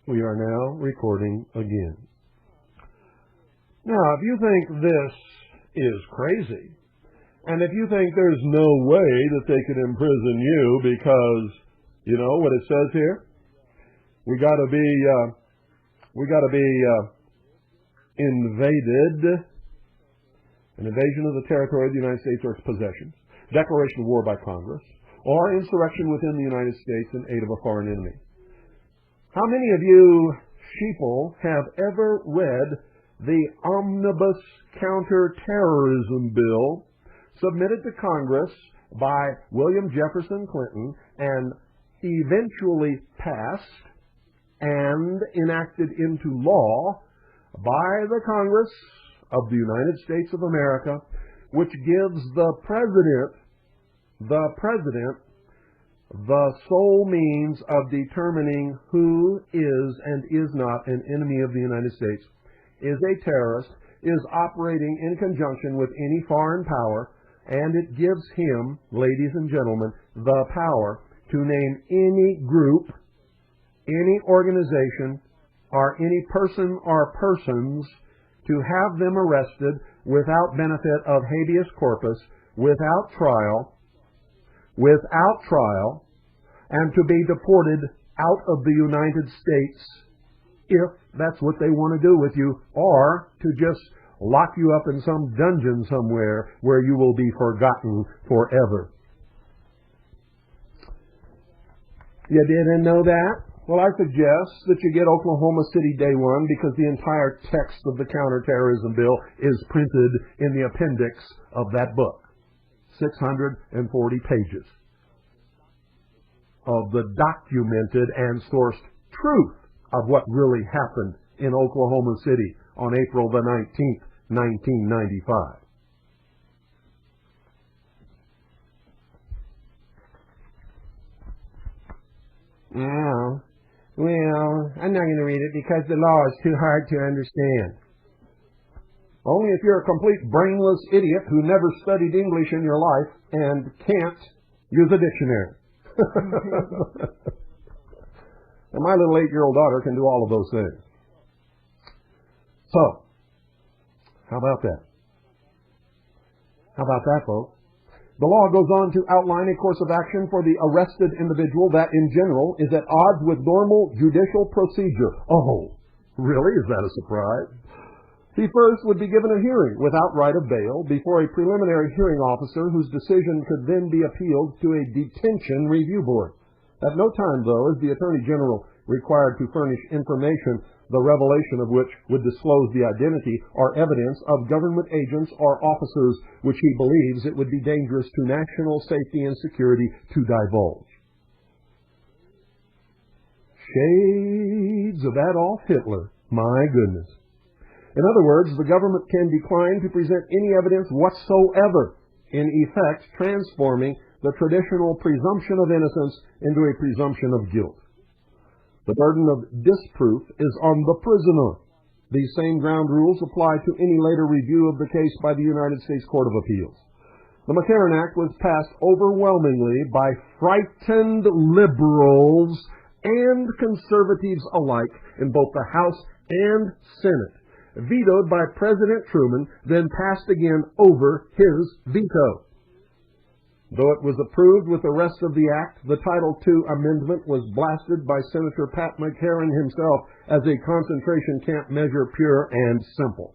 We are now recording again. Now, if you think this is crazy, and if you think there's no way that they could imprison you because, you know what it says here? We got to be invaded, an invasion of the territory of the United States or its possessions, declaration of war by Congress, or insurrection within the United States in aid of a foreign enemy. How many of you sheeple have ever read the Omnibus Counterterrorism Bill submitted to Congress by William Jefferson Clinton and eventually passed and enacted into law by the Congress of the United States of America, which gives the President the sole means of determining who is and is not an enemy of the United States, is a terrorist, is operating in conjunction with any foreign power, and it gives him, ladies and gentlemen, the power to name any group, any organization, or any person or persons, to have them arrested without benefit of habeas corpus, without trial, and to be deported out of the United States if that's what they want to do with you, or to just lock you up in some dungeon somewhere where you will be forgotten forever. You didn't know that? Well, I suggest that you get Oklahoma City Day One, because the entire text of the counterterrorism bill is printed in the appendix of that book. 640 pages of the documented and sourced truth of what really happened in Oklahoma City on April the 19th, 1995. Oh, well, I'm not going to read it because the law is too hard to understand. Only if you're a complete brainless idiot who never studied English in your life and can't use a dictionary. And my little 8-year-old daughter can do all of those things. So, how about that? How about that, folks? The law goes on to outline a course of action for the arrested individual that, in general, is at odds with normal judicial procedure. Oh, really? Is that a surprise? He first would be given a hearing without right of bail before a preliminary hearing officer whose decision could then be appealed to a detention review board. At no time, though, is the Attorney General required to furnish information, the revelation of which would disclose the identity or evidence of government agents or officers which he believes it would be dangerous to national safety and security to divulge. Shades of Adolf Hitler, my goodness. In other words, the government can decline to present any evidence whatsoever, in effect transforming the traditional presumption of innocence into a presumption of guilt. The burden of disproof is on the prisoner. These same ground rules apply to any later review of the case by the United States Court of Appeals. The McCarran Act was passed overwhelmingly by frightened liberals and conservatives alike in both the House and Senate, vetoed by President Truman, then passed again over his veto. Though it was approved with the rest of the act, the Title II amendment was blasted by Senator Pat McCarran himself as a concentration camp measure pure and simple.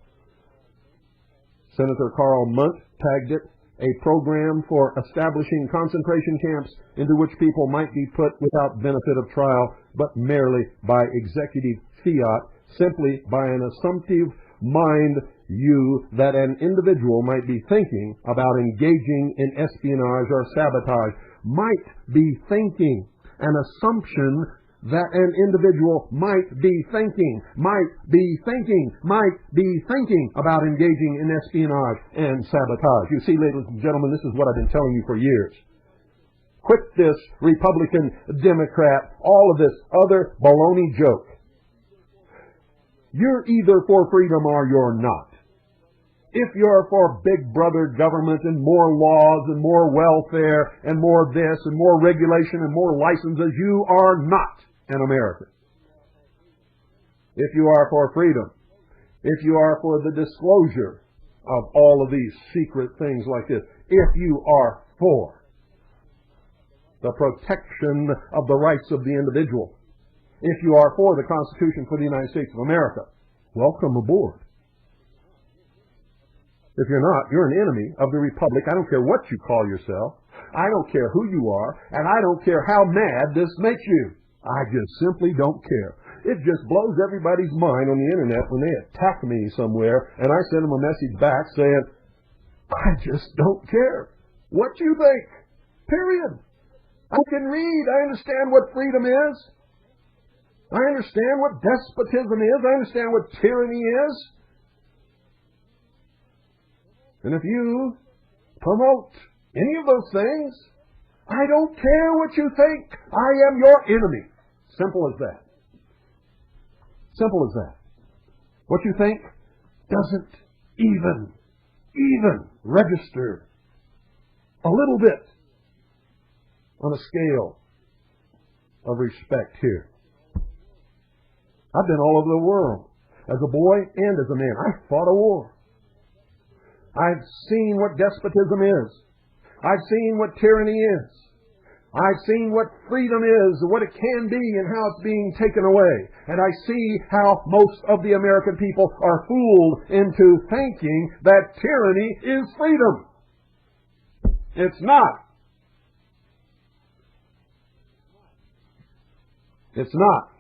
Senator Carl Munt tagged it a program for establishing concentration camps into which people might be put without benefit of trial, but merely by executive fiat, simply by an assumptive mind that an individual might be thinking about engaging in espionage or sabotage, might be thinking, an assumption that an individual might be thinking about engaging in espionage and sabotage. You see, ladies and gentlemen, this is what I've been telling you for years. Quit this Republican, Democrat, all of this other baloney joke. You're either for freedom or you're not. If you're for big brother government and more laws and more welfare and more this and more regulation and more licenses, you are not an American. if you are for freedom, if you are for the disclosure of all of these secret things like this, if you are for the protection of the rights of the individual, if you are for the Constitution for the United States of America, welcome aboard. If you're not, you're an enemy of the Republic. I don't care what you call yourself. I don't care who you are, and I don't care how mad this makes you. I just simply don't care. It just blows everybody's mind on the internet when they attack me somewhere, and I send them a message back saying, I just don't care what you think. Period. I can read. I understand what freedom is. I understand what despotism is. I understand what tyranny is. And if you promote any of those things, I don't care what you think. I am your enemy. Simple as that. Simple as that. What you think doesn't even register a little bit on a scale of respect here. I've been all over the world as a boy and as a man. I fought a war. I've seen what despotism is. I've seen what tyranny is. I've seen what freedom is, what it can be, and how it's being taken away. And I see how most of the American people are fooled into thinking that tyranny is freedom. It's not. It's not.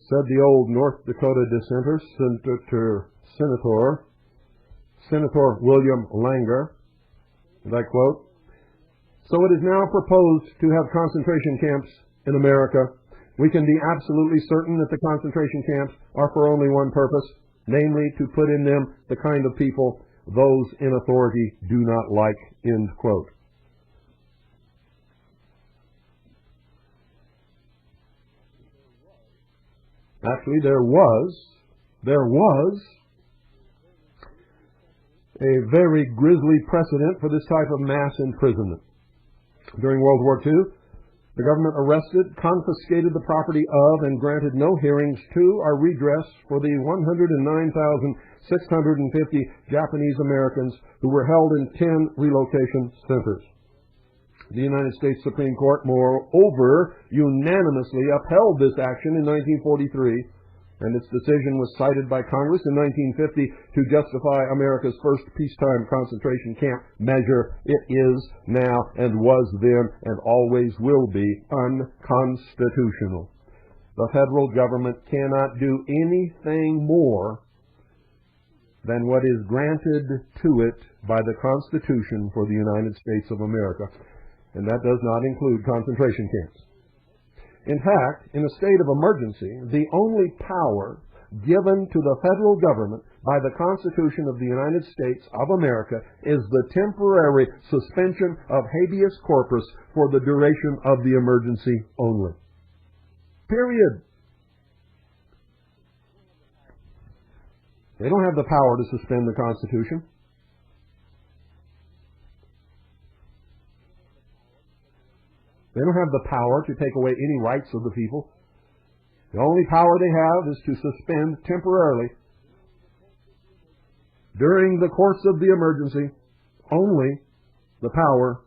Said the old North Dakota dissenter, Senator William Langer, and I quote, "So it is now proposed to have concentration camps in America. We can be absolutely certain that the concentration camps are for only one purpose, namely to put in them the kind of people those in authority do not like," end quote. Actually, there was a very grisly precedent for this type of mass imprisonment. During World War II, the government arrested, confiscated the property of, and granted no hearings to or redress for the 109,650 Japanese Americans who were held in 10 relocation centers. The United States Supreme Court, moreover, unanimously upheld this action in 1943, and its decision was cited by Congress in 1950 to justify America's first peacetime concentration camp measure. It is now and was then and always will be unconstitutional. The federal government cannot do anything more than what is granted to it by the Constitution for the United States of America. And that does not include concentration camps. In fact, in a state of emergency, the only power given to the federal government by the Constitution of the United States of America is the temporary suspension of habeas corpus for the duration of the emergency only. Period. They don't have the power to suspend the Constitution. They don't have the power to take away any rights of the people. The only power they have is to suspend temporarily, during the course of the emergency, only the power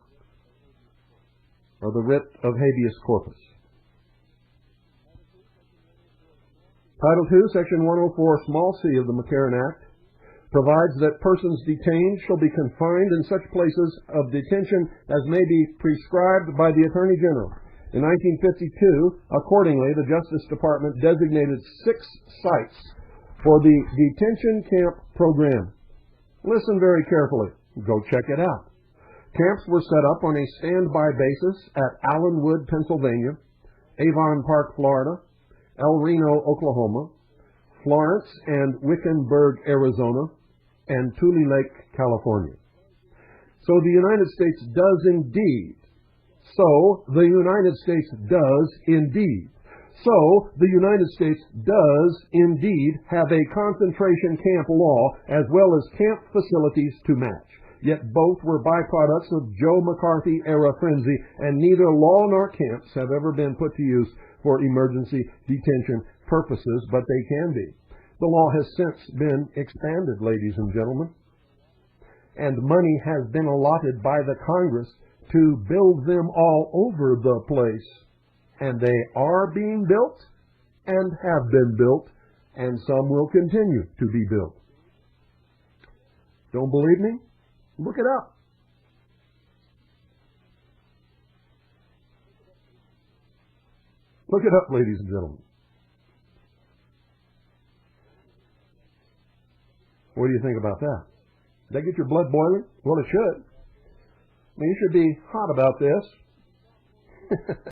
or the writ of habeas corpus. Title II, Section 104, small c of the McCarran Act provides that persons detained shall be confined in such places of detention as may be prescribed by the Attorney General. In 1952, accordingly, the Justice Department designated 6 sites for the detention camp program. Listen very carefully. Go check it out. Camps were set up on a standby basis at Allenwood, Pennsylvania, Avon Park, Florida, El Reno, Oklahoma, Florence and Wickenburg, Arizona, and Tule Lake, California. So the United States does indeed. So the United States does indeed. So the United States does indeed have a concentration camp law as well as camp facilities to match. yet both were byproducts of Joe McCarthy-era frenzy, and neither law nor camps have ever been put to use for emergency detention purposes, but they can be. The law has since been expanded, ladies and gentlemen, and money has been allotted by the Congress to build them all over the place. And they are being built and have been built, and some will continue to be built. Don't believe me? Look it up. Look it up, ladies and gentlemen. What do you think about that? Did that get your blood boiling? Well, it should. I mean, you should be hot about this.